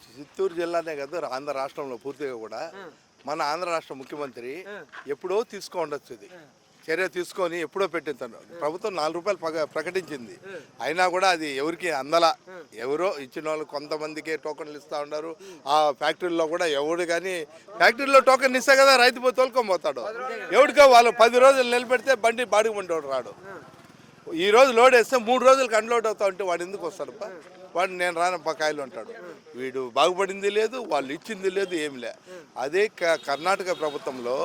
చిత్తూరు జిల్లానే కాదు ఆంధ్ర రాష్ట్రంలో పూర్తిగా కూడా మన ఆంధ్ర రాష్ట్ర ముఖ్యమంత్రి ఎప్పుడో ఉండొచ్చు ఇది చర్య తీసుకొని ఎప్పుడో పెట్టింది. ప్రభుత్వం ₹4 ప్రకటించింది, అయినా కూడా అది ఎవరికి అందలా. ఎవరో ఇచ్చిన వాళ్ళు కొంతమందికే టోకన్లు ఇస్తూ ఉన్నారు. ఆ ఫ్యాక్టరీలో కూడా ఎవడు కానీ ఫ్యాక్టరీలో టోకన్ ఇస్తే కదా రైతు పోయి తోలుకొని పోతాడు. ఎవడికో వాళ్ళు 10 రోజులు నిలబెడితే బండి బాడీ ఉండేవాడు రాడు. ఈ రోజు లోడ్ వేస్తే 3 రోజులకు అన్లోడ్ అవుతా ఉంటే వాడు ఎందుకు వస్తాడు? వాడు నేను రానప్ప కాయలు అంటాడు. వీడు బాగుపడింది లేదు, వాళ్ళు ఇచ్చింది లేదు, ఏమి లే. అదే కర్ణాటక ప్రభుత్వంలో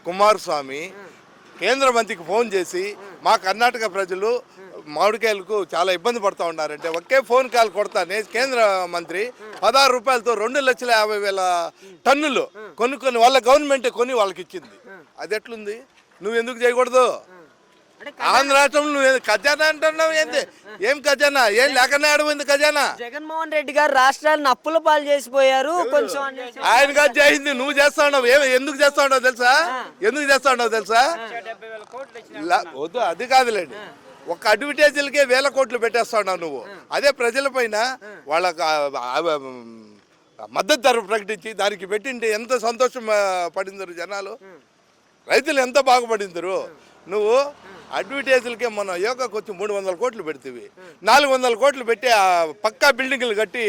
కుమారస్వామి కేంద్ర మంత్రికి ఫోన్ చేసి మా కర్ణాటక ప్రజలు మామిడికాయలకు చాలా ఇబ్బంది పడుతూ ఉన్నారంటే ఒకే ఫోన్ కాల్ కొడతానే కేంద్ర మంత్రి ₹16తో 2,50,000 టన్నులు కొనుక్కొని వాళ్ళ గవర్నమెంటే కొని వాళ్ళకి ఇచ్చింది. అది ఎట్లుంది? నువ్వు ఎందుకు చేయకూడదు? ఆంధ్ర రాష్ట్రంలో నువ్వు ఖజానా అంటున్నావు. ఏంది? ఏం ఖజానా? ఏం లేకనే ఆడమైంది ఖజానా? జగన్మోహన్ రెడ్డి గారు రాష్ట్రాలను అప్పుల పాలు చేసిపోయారు. కొంచెం ఆయన కాదు చేయింది, నువ్వు చేస్తా ఉన్నావు. ఎందుకు చేస్తా ఉన్నావు తెలుసా? ఎందుకు చేస్తా ఉన్నావు తెలుసా? వద్దు, అది కాదులేండి. ఒక అడ్వర్టైజర్లకే 1,000 కోట్లు పెట్టేస్తా ఉన్నావు నువ్వు. అదే ప్రజల పైన వాళ్ళకి మద్దతు ధర ప్రకటించి దానికి పెట్టింటే ఎంత సంతోషం పడిందరు జనాలు, రైతులు ఎంత బాగుపడిందరు. నువ్వు అడ్వర్టైజర్లకే మన యోగాకు వచ్చి 300 కోట్లు పెడితే 400 కోట్లు పెట్టి పక్కా బిల్డింగ్లు కట్టి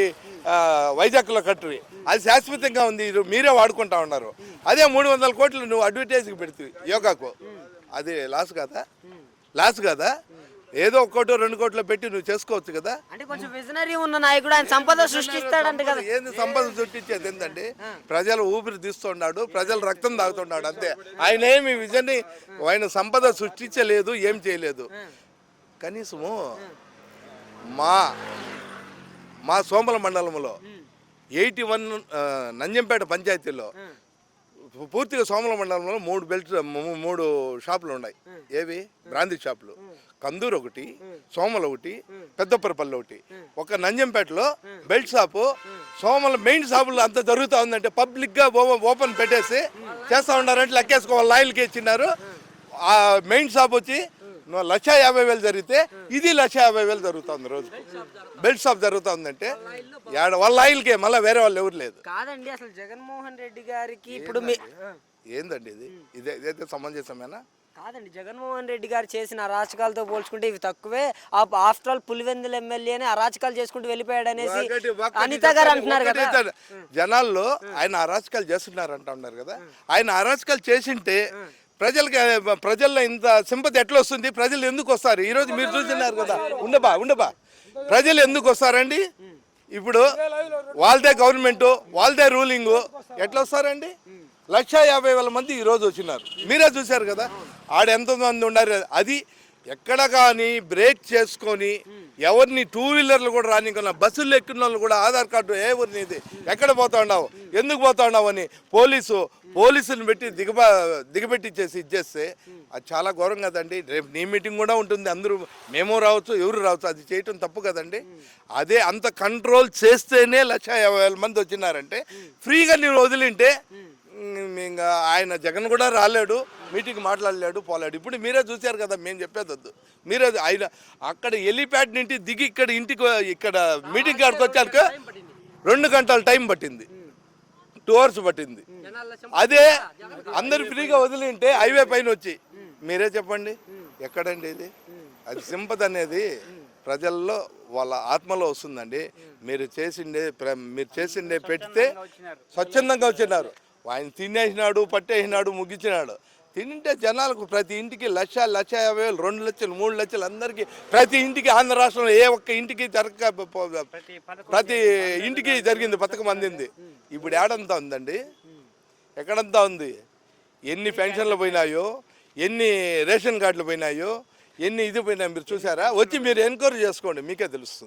వైజాగ్లో కట్టి అది శాశ్వతంగా ఉంది, మీరే వాడుకుంటా ఉన్నారు. అదే 300 కోట్లు నువ్వు అడ్వర్టైజ్కి పెడితే యోగాకు, అది లాస్ కదా? లాస్ కదా? ఏదో 1 2 కోట్లు పెట్టి నువ్వు చేసుకోవచ్చు కదా. అంటే కొంచెం విజనరీ ఉన్న నాయకుడు, ఆయన సంపద సృష్టిస్తాడంట కదా. ఏంది సంపద సృష్టించేది? ఏంటంటే ప్రజలు ఊపిరి తీస్తున్నాడు, ప్రజలు రక్తం తాగుతున్నాడు అంతే. ఆయన ఏమి విజన్ని ఆయన సంపద సృష్టించలేదు, ఏం చేయలేదు. కనీసము మా సోమల మండలంలో 81 నంజంపేట పంచాయతీలో పూర్తిగా సోమల మండలంలో 3 షాపులు ఉన్నాయి. ఏవి? బ్రాందీ షాపులు. కందూరు ఒకటి, సోమల ఒకటి, పెద్దపరపల్లి ఒకటి. ఒక నంజంపేటలో బెల్ట్ షాపు, సోమల మెయిన్ షాపులు అంత జరుగుతూ ఉందంటే పబ్లిక్గా ఓపెన్ పెట్టేసి చేస్తూ ఉన్నారంటే లెక్కేసుకోవాలి. లాయల్కి ఇచ్చినారు. ఆ మెయిన్ షాప్ వచ్చి 1,50,000 జరిగితే ఇది 1,50,000 జరుగుతుంది రోజు. బెల్ట్ షాప్ జరుగుతుందంటే వాళ్ళ ఆయిల్కే, మళ్ళీ వేరే వాళ్ళు ఎవరు లేదు. కాదండి, అసలు జగన్మోహన్ రెడ్డి గారికి ఇప్పుడు ఏందండి ఇది? ఇదైతే సమంజసమేనా? కాదండి, జగన్మోహన్ రెడ్డి గారు చేసిన అరాచకాలతో పోల్చుకుంటే ఇవి తక్కువే. ఆఫ్టర్ ఆల్ పులివెందుల ఎమ్మెల్యేనే అరాచకాలు చేసుకుంటూ వెళ్ళిపోయాడు అనేసి అనిత గారు అంటున్నారు కదా. జనాల్లో ఆయన అరాచకాలు చేస్తున్నారు అంటా ఉన్నారు కదా. ఆయన అరాచకాలు చేసింటే ప్రజల్లో ఇంత సింపతి ఎట్లా వస్తుంది? ప్రజలు ఎందుకు వస్తారు? ఈరోజు మీరు చూస్తున్నారు కదా. ఉండబా ప్రజలు ఎందుకు వస్తారండి? ఇప్పుడు వాళ్ళదే గవర్నమెంట్, వాళ్ళదే రూలింగ్, ఎట్లా వస్తారండి? 1,50,000 మంది ఈరోజు వచ్చినారు. మీరే చూశారు కదా. ఆడ ఎంతమంది ఉన్నారు. అది ఎక్కడ కానీ బ్రేక్ చేసుకొని ఎవరిని 2 వీలర్లు కూడా రానికన్నా బస్సుల్లో ఎక్కిన వాళ్ళు కూడా ఆధార్ కార్డు ఎవరిని ఇది ఎక్కడ పోతా ఉన్నావు, ఎందుకు పోతా ఉన్నావు అని పోలీసుని పెట్టి దిగబెట్టిచ్చేసి ఇచ్చేస్తే అది చాలా ఘోరం కదండి. రేపు నీ మీటింగ్ కూడా ఉంటుంది, అందరూ మేము రావచ్చు, ఎవరు రావచ్చు. అది చేయటం తప్పు కదండి. అదే అంత కంట్రోల్ చేస్తేనే 1,50,000 మంది వచ్చినారంటే ఫ్రీగా నేను వదిలింటే ఇంకా ఆయన జగన్ కూడా రాలేడు, మీటింగ్ మాట్లాడలేడు, పోలేడు. ఇప్పుడు మీరే చూశారు కదా. మేము చెప్పేది వద్దు, మీరే ఆయన అక్కడ హెలీప్యాడ్ నుండి దిగి ఇక్కడ మీటింగ్ కాడికి వచ్చాక 2 గంటల టైం పట్టింది, 2 hours పట్టింది. అదే అందరు ఫ్రీగా వదిలింటే హైవే పైన వచ్చి మీరే చెప్పండి ఎక్కడండి ఇది? అది సింపతి అనేది ప్రజల్లో వాళ్ళ ఆత్మలో వస్తుందండి. మీరు చేసిండే పెడితే స్వచ్ఛందంగా వచ్చినారు. ఆయన తినేసినాడు, పట్టేసినాడు, ముగించినాడు. తింటే జనాలకు ప్రతి ఇంటికి 1,50,000, 2 లక్షలు, 3 లక్షలు అందరికీ ప్రతి ఇంటికి ఆంధ్ర రాష్ట్రంలో ఏ ఒక్క ఇంటికి ప్రతి ఇంటికి జరిగింది, పథకం అందింది. ఇప్పుడు ఏడంతా ఉందండి? ఎక్కడంతా ఉంది? ఎన్ని పెన్షన్లు పోయినాయో, ఎన్ని రేషన్ కార్డులు పోయినాయో, ఎన్ని ఇది పోయినాయో మీరు చూసారా? వచ్చి మీరు ఎంక్వైరీ చేసుకోండి, మీకే తెలుస్తుంది.